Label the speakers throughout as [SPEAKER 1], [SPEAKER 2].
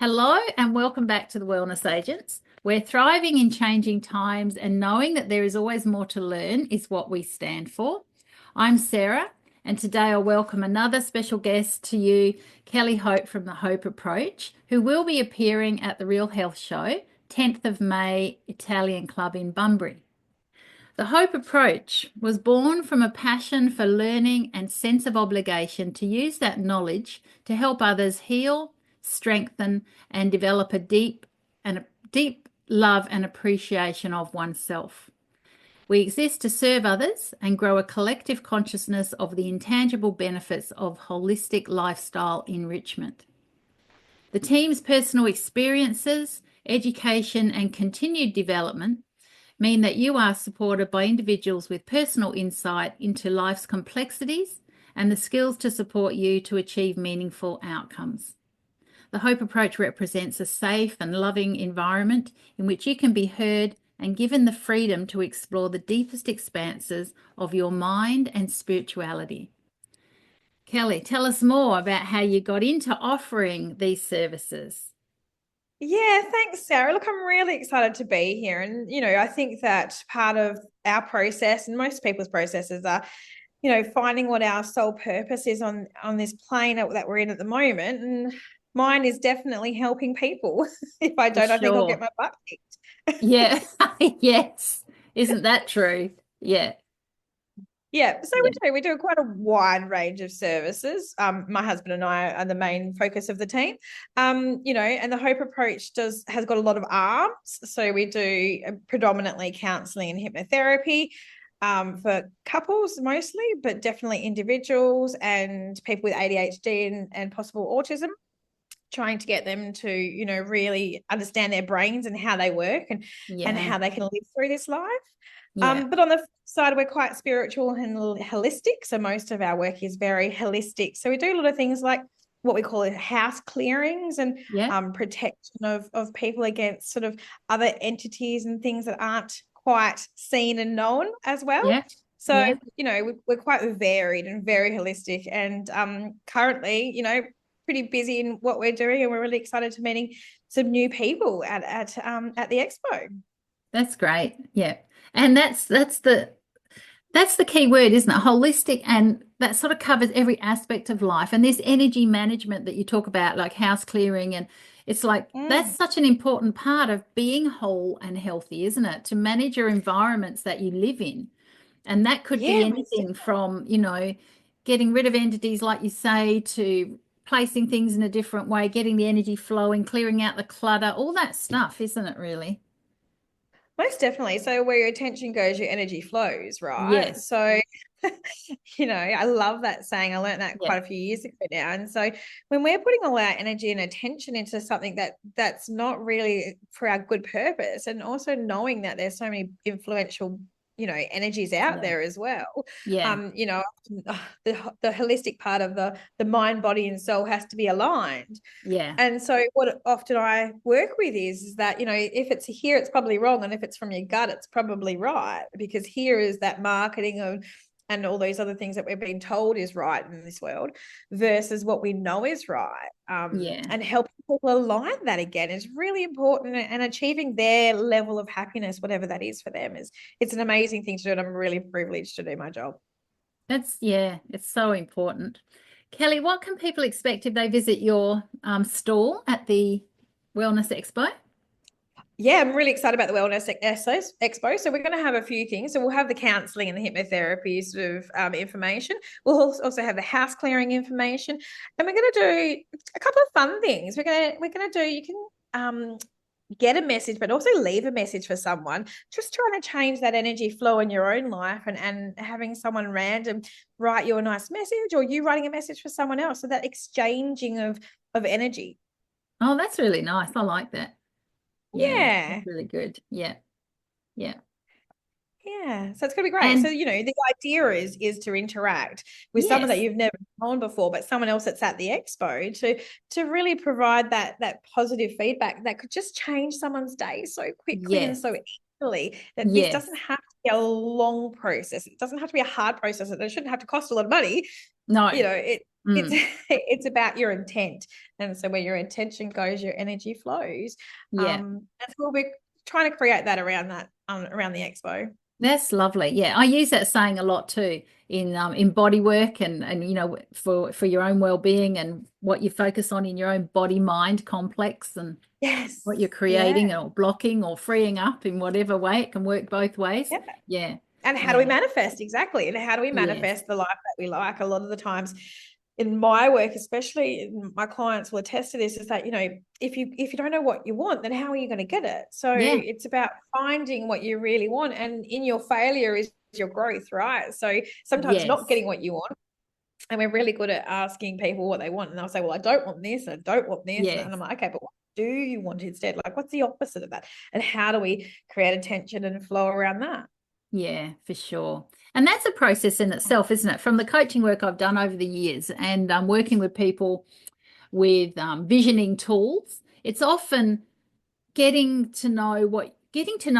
[SPEAKER 1] Hello and welcome back to the Wellness Agents. We're thriving in changing times and knowing that there is always more to learn is what we stand for. I'm Sarah, and today I'll welcome another special guest to you, Kelly Hope from the Hope Approach, who will be appearing at the Real Health Show, 10th of May, Italian Club in Bunbury. The Hope Approach was born from a passion for learning and sense of obligation to use that knowledge to help others heal, strengthen, and develop a deep love and appreciation of oneself. We exist to serve others and grow a collective consciousness of the intangible benefits of holistic lifestyle enrichment. The team's personal experiences, education, and continued development mean that you are supported by individuals with personal insight into life's complexities and the skills to support you to achieve meaningful outcomes. The Hope Approach represents a safe and loving environment in which you can be heard and given the freedom to explore the deepest expanses of your mind and spirituality. Kelly, tell us more about how you got into offering these services.
[SPEAKER 2] Yeah, thanks, Sarah. Look, I'm really excited to be here. And, I think that part of our process and most people's processes are, finding what our sole purpose is on this plane that we're in at the moment. And mine is definitely helping people. If I don't, I think I'll get my butt kicked.
[SPEAKER 1] Yeah, yes. Isn't that true? Yeah.
[SPEAKER 2] Yeah, so we do quite a wide range of services. My husband and I are the main focus of the team. And the Hope Approach has got a lot of arms. So we do predominantly counselling and hypnotherapy for couples mostly, but definitely individuals and people with ADHD and possible autism, trying to get them to, really understand their brains and how they work and how they can live through this life. But on the side, we're quite spiritual and holistic. So most of our work is very holistic. So we do a lot of things like what we call house clearings and protection of people against sort of other entities and things that aren't quite seen and known as well.
[SPEAKER 1] Yeah.
[SPEAKER 2] So, we're quite varied and very holistic. And currently, pretty busy in what we're doing, and we're really excited to meeting some new people at the expo.
[SPEAKER 1] That's great. Yeah. And that's the key word, isn't it? Holistic, and that sort of covers every aspect of life. And this energy management that you talk about, like house clearing, and it's like that's such an important part of being whole and healthy, isn't it? To manage your environments that you live in. And that could be anything from, getting rid of entities, like you say, to placing things in a different way, getting the energy flowing, clearing out the clutter, all that stuff, isn't it, really?
[SPEAKER 2] Most definitely. So where your attention goes, your energy flows, right?
[SPEAKER 1] Yes.
[SPEAKER 2] So, I love that saying. I learned that quite a few years ago now. And so when we're putting all our energy and attention into something that's not really for our good purpose, and also knowing that there's so many influential energies out there as well. The holistic part of the mind, body, and soul has to be aligned.
[SPEAKER 1] Yeah.
[SPEAKER 2] And so what often I work with is that, if it's here, it's probably wrong. And if it's from your gut, it's probably right. Because here is that marketing and all those other things that we're being told is right in this world versus what we know is right. And helping people align that again is really important, and achieving their level of happiness, whatever that is for them, it's an amazing thing to do. And I'm really privileged to do my job.
[SPEAKER 1] It's so important. Kelly, what can people expect if they visit your stall at the Wellness Expo?
[SPEAKER 2] Yeah, I'm really excited about the Wellness Expo. So we're going to have a few things. So we'll have the counselling and the hypnotherapy sort of information. We'll also have the house clearing information, and we're going to do a couple of fun things. We're going to do. You can get a message, but also leave a message for someone. Just trying to change that energy flow in your own life, and having someone random write you a nice message, or you writing a message for someone else. So that exchanging of energy.
[SPEAKER 1] Oh, that's really nice. I like that.
[SPEAKER 2] Yeah.
[SPEAKER 1] That's really good. Yeah.
[SPEAKER 2] So it's going to be great. So, the idea is to interact with someone that you've never known before, but someone else that's at the expo, to really provide that positive feedback that could just change someone's day so quickly and so easily, that this doesn't have to be a long process. It doesn't have to be a hard process. It shouldn't have to cost a lot of money.
[SPEAKER 1] No. Mm.
[SPEAKER 2] it's about your intent. And so where your intention goes, your energy flows.
[SPEAKER 1] Yeah.
[SPEAKER 2] That's what we're trying to create that around the expo.
[SPEAKER 1] That's lovely. Yeah, I use that saying a lot too in body work and for your own well-being and what you focus on in your own body mind complex and
[SPEAKER 2] Yes.
[SPEAKER 1] what you're
[SPEAKER 2] Yeah.
[SPEAKER 1] creating or blocking or freeing up in whatever way. It can work both ways.
[SPEAKER 2] Yeah.
[SPEAKER 1] Yeah.
[SPEAKER 2] And how do we
[SPEAKER 1] Yeah.
[SPEAKER 2] manifest? Exactly. And how do we
[SPEAKER 1] Yes.
[SPEAKER 2] manifest the life that we like? A lot of the times in my work, especially my clients will attest to this, is that, if you don't know what you want, then how are you going to get it? So
[SPEAKER 1] Yeah.
[SPEAKER 2] it's about finding what you really want. And in your failure is your growth, right? So sometimes not
[SPEAKER 1] Yes.
[SPEAKER 2] getting what you want. And we're really good at asking people what they want. And they'll say, well, I don't want this. I don't want this.
[SPEAKER 1] Yes.
[SPEAKER 2] And I'm like, okay, but what do you want instead? Like, what's the opposite of that? And how do we create attention and flow around that?
[SPEAKER 1] Yeah, for sure. And that's a process in itself, isn't it? From the coaching work I've done over the years and working with people with visioning tools, it's often getting to know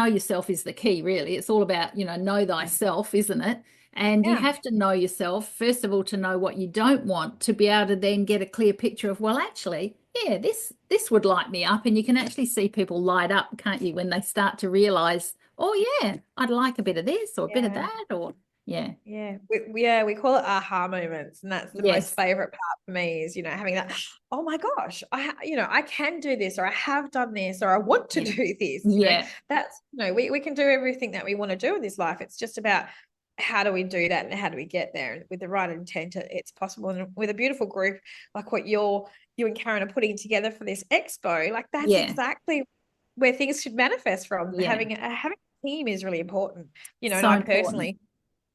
[SPEAKER 1] yourself is the key, really. It's all about, know thyself, isn't it? And you
[SPEAKER 2] Yeah.
[SPEAKER 1] have to know yourself, first of all, to know what you don't want, to be able to then get a clear picture of, well, actually, yeah, this would light me up. And you can actually see people light up, can't you, when they start to realize, oh yeah, I'd like a bit of this or a bit of that, or yeah.
[SPEAKER 2] Yeah, we call it aha moments, and that's the most
[SPEAKER 1] Yes.
[SPEAKER 2] favorite part for me is, having that, oh my gosh, I can do this, or I have done this, or I want to
[SPEAKER 1] Yeah.
[SPEAKER 2] do this.
[SPEAKER 1] Yeah.
[SPEAKER 2] That's, we can do everything that we want to do in this life. It's just about how do we do that and how do we get there? And with the right intent, it's possible. And with a beautiful group like what you and Karen are putting together for this expo, like that's
[SPEAKER 1] Yeah.
[SPEAKER 2] exactly where things should manifest from.
[SPEAKER 1] Yeah.
[SPEAKER 2] Having a team is really important, and
[SPEAKER 1] So important.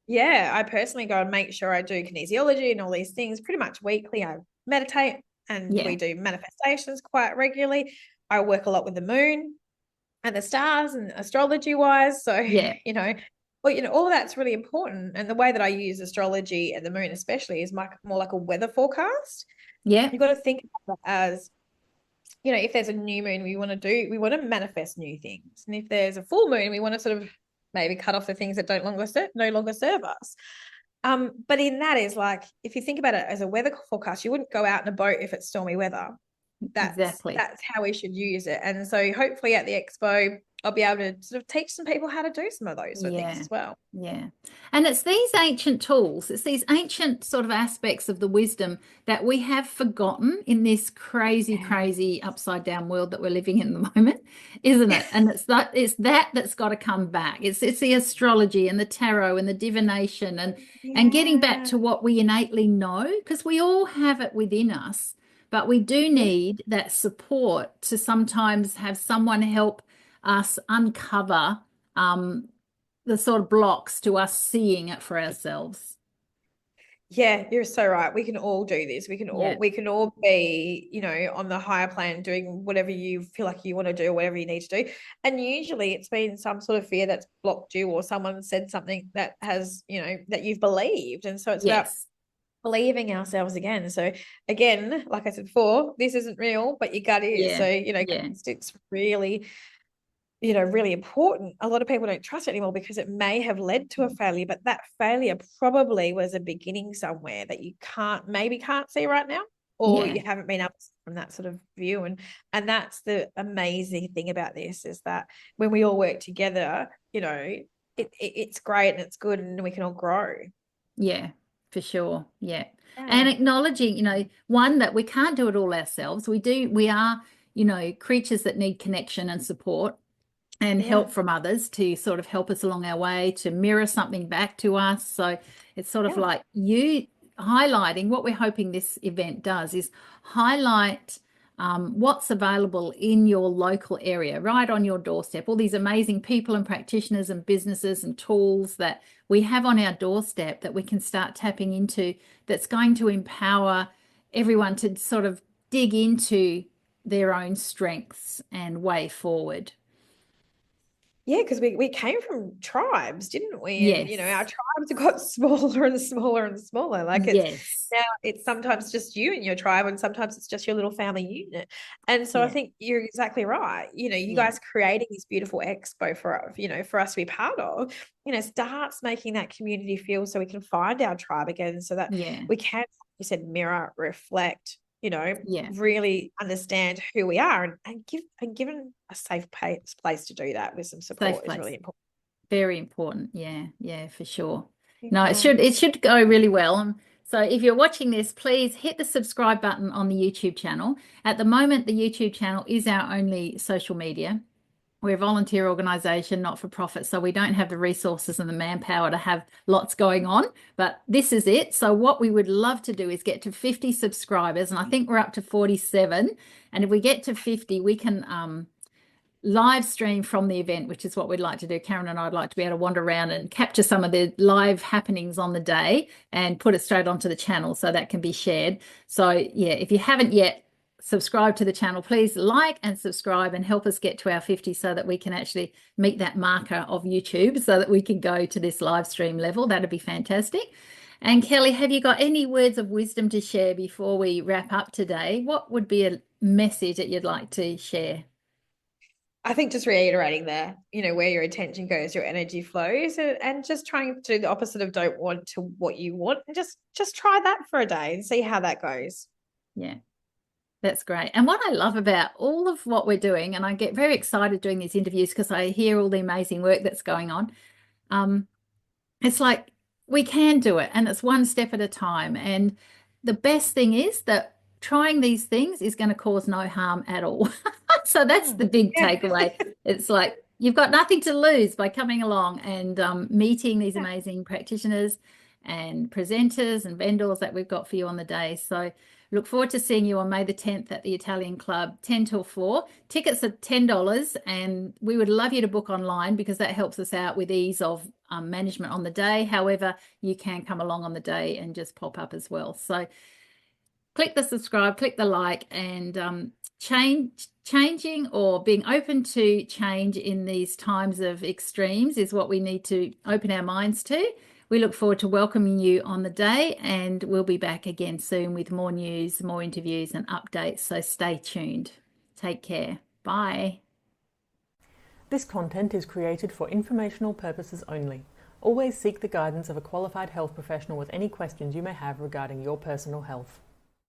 [SPEAKER 2] I personally go and make sure I do kinesiology and all these things pretty much weekly. I meditate and
[SPEAKER 1] Yeah.
[SPEAKER 2] we do manifestations quite regularly. I work a lot with the moon and the stars and astrology wise. So,
[SPEAKER 1] Yeah.
[SPEAKER 2] all of that's really important. And the way that I use astrology and the moon especially is more like a weather forecast.
[SPEAKER 1] Yeah.
[SPEAKER 2] You've got to think about it as, if there's a new moon, we want to manifest new things. And if there's a full moon, we want to sort of maybe cut off the things that no longer serve us. But in that is like, if you think about it as a weather forecast, you wouldn't go out in a boat if it's stormy weather.
[SPEAKER 1] Exactly.
[SPEAKER 2] That's how we should use it. And so hopefully at the expo, I'll be able to sort of teach some people how to do some of those sort of things as well.
[SPEAKER 1] Yeah. And it's these ancient tools, it's these ancient sort of aspects of the wisdom that we have forgotten in this crazy, crazy upside down world that we're living in the moment, isn't it? And it's that that's got to come back. It's the astrology and the tarot and the divination and getting back to what we innately know, because we all have it within us, but we do need that support to sometimes have someone help us uncover the sort of blocks to us seeing it for ourselves.
[SPEAKER 2] Yeah, you're so right. We can all do this. We can all be, on the higher plane doing whatever you feel like you want to do or whatever you need to do. And usually it's been some sort of fear that's blocked you, or someone said something that has, that you've believed. And so it's about believing ourselves again. So again, like I said before, this isn't real, but your gut is. So, it's really really important. A lot of people don't trust it anymore because it may have led to a failure, but that failure probably was a beginning somewhere that you can't see right now, or you haven't been able to see from that sort of view. And that's the amazing thing about this, is that when we all work together, it's great and it's good and we can all grow.
[SPEAKER 1] Yeah, for sure. Yeah. And acknowledging, one, that we can't do it all ourselves. We are, creatures that need connection and support and help from others to sort of help us along our way, to mirror something back to us. So it's sort of like you highlighting what we're hoping this event does is highlight what's available in your local area, right on your doorstep, all these amazing people and practitioners and businesses and tools that we have on our doorstep that we can start tapping into, that's going to empower everyone to sort of dig into their own strengths and way forward.
[SPEAKER 2] Yeah, because we came from tribes, didn't we?
[SPEAKER 1] Yes.
[SPEAKER 2] And our tribes have got smaller and smaller and smaller. Like now it's sometimes just you and your tribe, and sometimes it's just your little family unit. And so I think you're exactly right. You guys creating this beautiful expo for us to be part of, starts making that community feel so we can find our tribe again, so that we can you said, mirror, reflect,
[SPEAKER 1] Yeah.
[SPEAKER 2] really understand who we are, and given a safe place to do that with some
[SPEAKER 1] Safe
[SPEAKER 2] support is
[SPEAKER 1] place.
[SPEAKER 2] really important.
[SPEAKER 1] Very important. Yeah, for sure.
[SPEAKER 2] Yeah.
[SPEAKER 1] No, it should go really well. So if you're watching this, please hit the subscribe button on the YouTube channel. At the moment, the YouTube channel is our only social media. We're a volunteer organisation, not for profit, so we don't have the resources and the manpower to have lots going on, but this is it. So what we would love to do is get to 50 subscribers, and I think we're up to 47. And if we get to 50, we can live stream from the event, which is what we'd like to do. Karen and I'd like to be able to wander around and capture some of the live happenings on the day and put it straight onto the channel so that can be shared. So yeah, if you haven't yet subscribed to the channel, please like and subscribe and help us get to our 50 so that we can actually meet that marker of YouTube so that we can go to this live stream level. That'd be fantastic. And Kelly, have you got any words of wisdom to share before we wrap up today? What would be a message that you'd like to share?
[SPEAKER 2] I think just reiterating there, where your attention goes, your energy flows, and just trying to do the opposite of don't want to what you want, and just try that for a day and see how that goes.
[SPEAKER 1] Yeah, that's great. And what I love about all of what we're doing, and I get very excited doing these interviews because I hear all the amazing work that's going on. It's like we can do it, and it's one step at a time. And the best thing is that trying these things is going to cause no harm at all. So that's the big takeaway. It's like you've got nothing to lose by coming along and meeting these amazing practitioners and presenters and vendors that we've got for you on the day. So look forward to seeing you on May the 10th at the Italian Club, 10 till 4. Tickets are $10, and we would love you to book online because that helps us out with ease of management on the day. However, you can come along on the day and just pop up as well. So click the subscribe, click the like, and changing or being open to change in these times of extremes is what we need to open our minds to. We look forward to welcoming you on the day, and we'll be back again soon with more news, more interviews and updates. So stay tuned. Take care. Bye.
[SPEAKER 3] This content is created for informational purposes only. Always seek the guidance of a qualified health professional with any questions you may have regarding your personal health.